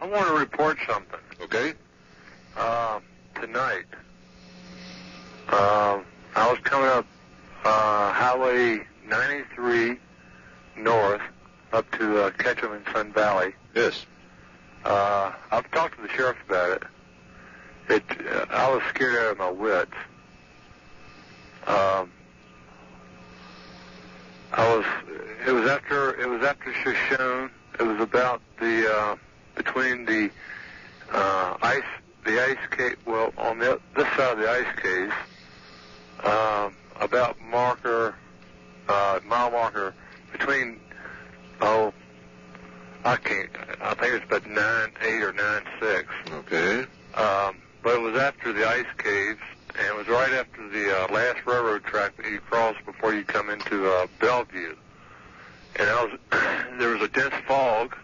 I want to report something. Okay. Tonight, I was coming up Highway 93 north up to Ketchum and Sun Valley. Yes. I've talked to the sheriff about it. I was scared out of my wits. It was after Shoshone. It was about the between the ice cave. Well, on this side of the ice caves, about mile marker between. I think it's about 9.8 or 9.6. Okay. But it was after the ice caves, and it was right after the last railroad track that you cross before you come into Bellevue. And there was a dense fog,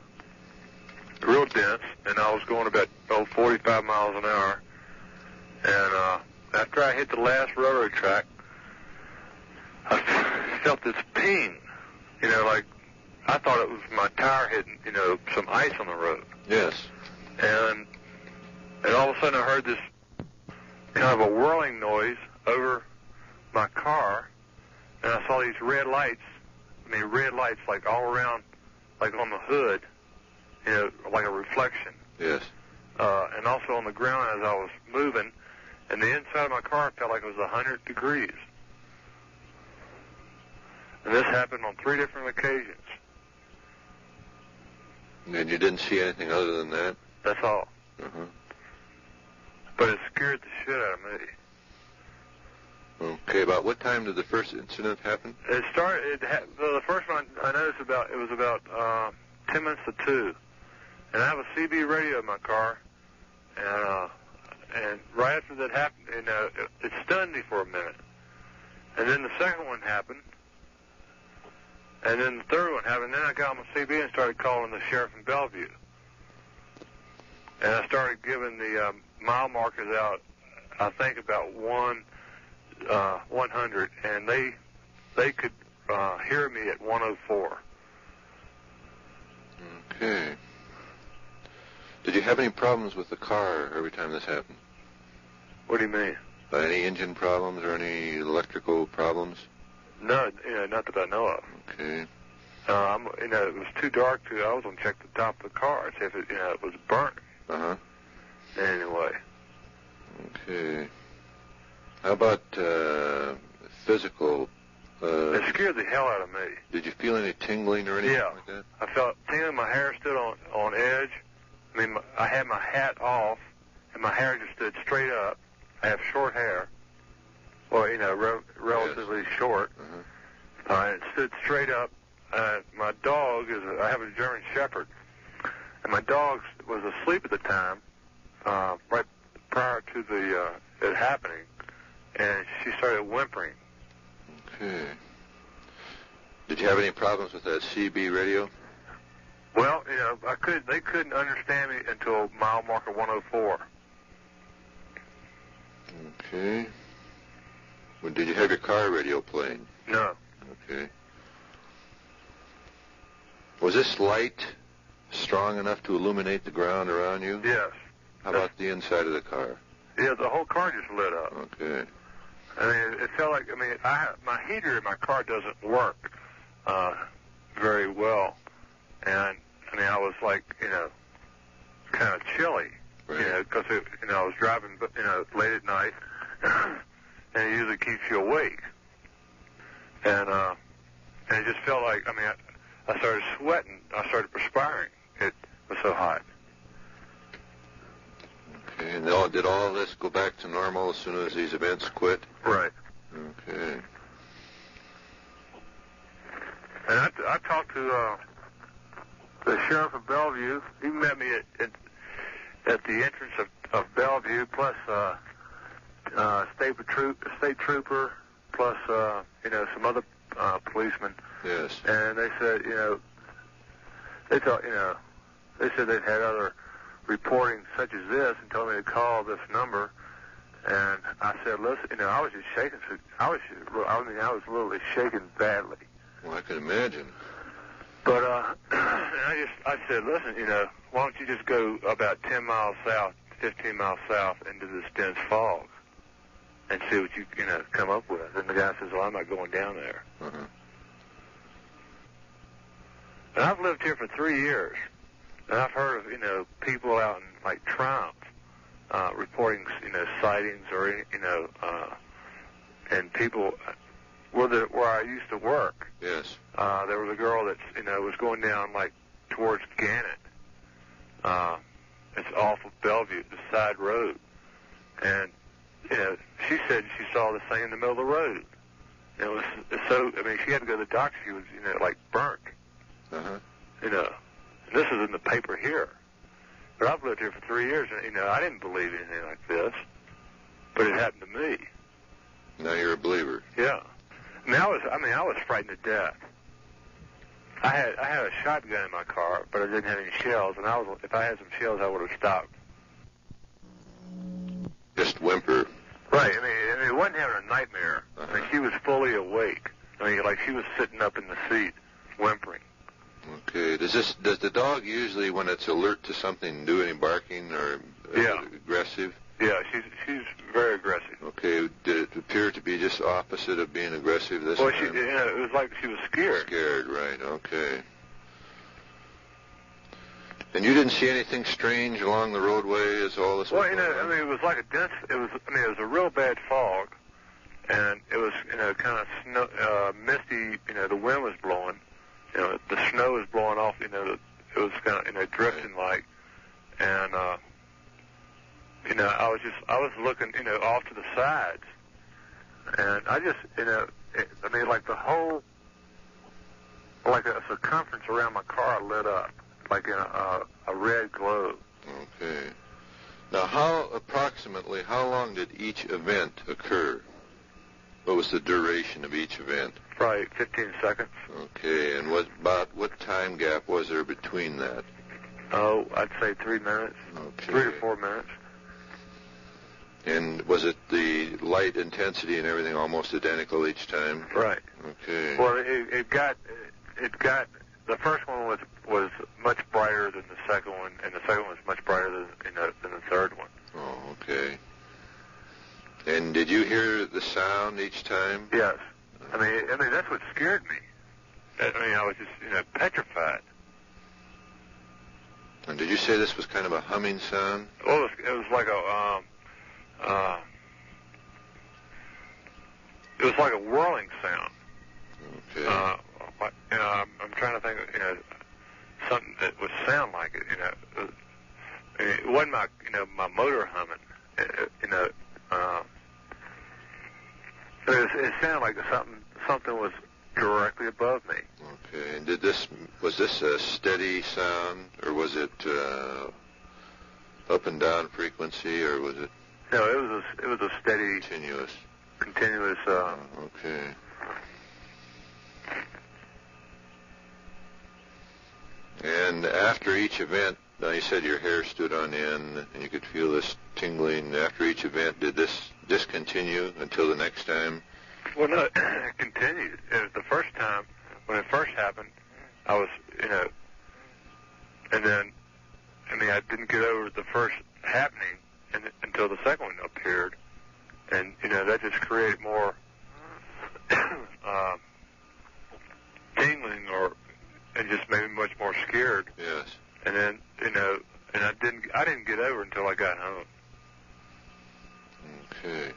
real dense, and I was going about 45 miles an hour. And after I hit the last railroad track, I felt this ping, like I thought it was my tire hitting, some ice on the road. Yes. And all of a sudden I heard this kind of a whirling noise over my car, and I saw these red lights like all around, like on the hood, like a reflection. Yes. And also on the ground as I was moving, and the inside of my car felt like it was 100 degrees. And this happened on 3 different occasions. And you didn't see anything other than that? That's all. Uh-huh. But it scared the shit out of me. Okay, about what time did the first incident happen? The first one I noticed it was about 10 minutes to 2. And I have a CB radio in my car, and right after that happened, it stunned me for a minute. And then the second one happened, and then the third one happened, and then I got on my CB and started calling the sheriff in Bellevue. And I started giving the mile markers out, I think about 100, and they could hear me at 104. Okay. Did you have any problems with the car every time this happened? What do you mean? Any engine problems or any electrical problems? No, not that I know of. Okay. It was too dark I was going to check the top of the car, see if it was burnt. Uh-huh. Anyway. Okay. How about physical? It scared the hell out of me. Did you feel any tingling or anything like that? I felt tingling. My hair stood on edge. I mean, I had my hat off, and my hair just stood straight up. I have short hair. Well, relatively yes. short. Uh-huh. It stood straight up. My dog I have a German Shepherd, and my dog was asleep at the time, right prior to it happening, and she started whimpering. Okay. Did you have any problems with that CB radio? Well, they couldn't understand me until mile marker 104. Okay. Well, did you have your car radio playing? No. Okay. Was this light strong enough to illuminate the ground around you? Yes. How about the inside of the car? Yeah, the whole car just lit up. Okay. I mean, it felt like, my heater in my car doesn't work very well. And, I was like, kind of chilly, right. because, I was driving, late at night, and it usually keeps you awake. And it just felt like, I started sweating. I started perspiring. It was so hot. Okay, and did all this go back to normal as soon as these events quit? Right. Okay. And I talked to the sheriff of Bellevue. He met me at the entrance of Bellevue, plus state trooper, plus some other policemen. Yes. And they said, they said they'd had other reporting such as this and told me to call this number. And I said, listen, I was just shaking. I was literally shaking badly. Well, I can imagine. But I said, listen, why don't you just go about 10 miles south, 15 miles south into this dense fog and see what you come up with. And the guy says, well, I'm not going down there. Uh-huh. And I've lived here for 3 years, and I've heard of, people out in, like, Triumph, reporting, sightings or, and people, where I used to work. Yes. There was a girl that's, was going down, like, towards Gannett. It's off of Bellevue, the side road. And, she said she saw this thing in the middle of the road. And it was so, she had to go to the doctor. She was, like, burnt. Uh-huh. And this is in the paper here. But I've lived here for 3 years, and, I didn't believe anything like this. But it happened to me. Now you're a believer. Yeah. I was frightened to death. I had a shotgun in my car, but I didn't have any shells, and if I had some shells, I would have stopped. Just whimper. Right. It wasn't having a nightmare. Uh-huh. She was fully awake. Like she was sitting up in the seat, whimpering. Okay. Does the dog usually, when it's alert to something, do any barking or aggressive? Yeah, she's very aggressive. Okay. Did it appear to be just opposite of being aggressive this time? It was like she was scared. Scared, right? Okay. And you didn't see anything strange along the roadway as all this was going on? It was like a dense. It was a real bad fog, and it was kind of snow, misty. The wind was blowing. The snow was blowing off. It was kind of drifting like, and I was looking off to the sides, and I just like the whole, like a circumference around my car lit up like in a red glow. Okay. Now, approximately how long did each event occur? What was the duration of each event? Probably 15 seconds. Okay, and what time gap was there between that? Oh, I'd say 3 minutes. Okay. 3 to 4 minutes. And was it the light intensity and everything almost identical each time? Right. Okay. Well, it got the first one was much brighter than the second one, and the second one was much brighter than the third one. Oh, okay. And did you hear the sound each time? Yes. That's what scared me. I was just, petrified. And did you say this was kind of a humming sound? Well, it was like a whirling sound. Okay. I'm trying to think of, something that would sound like it, it wasn't my motor humming, it sounded like something was directly above me. Okay, and was this a steady sound, or was it up and down frequency, or was it? No, it was a steady, continuous. Okay. And after each event, now you said your hair stood on end and you could feel this tingling. After each event, did this discontinue until the next time? Well, no, it continued. The first time, when it first happened, I was, and then, I didn't get over the first happening until the second one appeared. And, that just created more tingling and just made me much more scared. Yes. And then, and I didn't get over until I got home. Okay.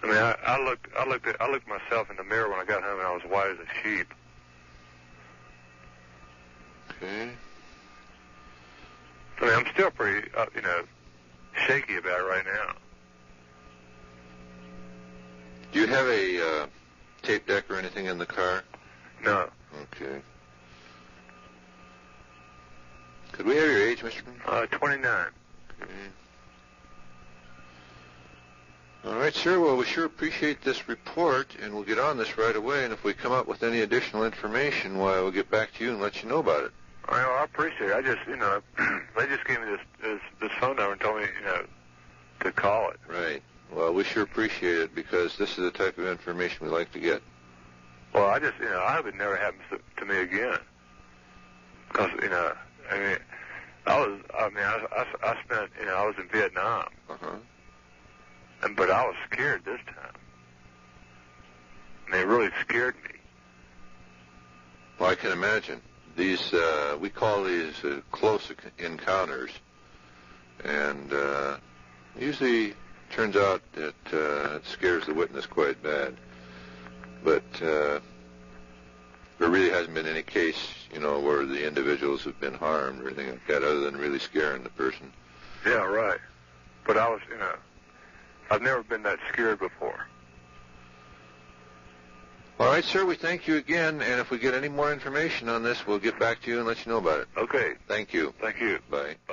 I looked myself in the mirror when I got home, and I was white as a sheep. Okay. I'm still pretty, shaky about it right now. Do you have a tape deck or anything in the car? No. Okay. Could we have your age, Mr. 29. Okay. All right, sir. Well, we sure appreciate this report, and we'll get on this right away. And if we come up with any additional information, we'll get back to you and let you know about it. All right, well, I appreciate it. I just, they just gave me this phone number and told me, to call it. Right. Well, we sure appreciate it because this is the type of information we like to get. Well, I just, I hope it never happens to me again. Because, I mean, I spent, I was in Vietnam. But I was scared this time. And they really scared me. Well, I can imagine. These, we call these close encounters. And usually turns out that it scares the witness quite bad. But there really hasn't been any case, where the individuals have been harmed or anything like that, other than really scaring the person. Yeah, right. But I was, I've never been that scared before. All right, sir, we thank you again, and if we get any more information on this, we'll get back to you and let you know about it. Okay. Thank you. Thank you. Bye. Bye.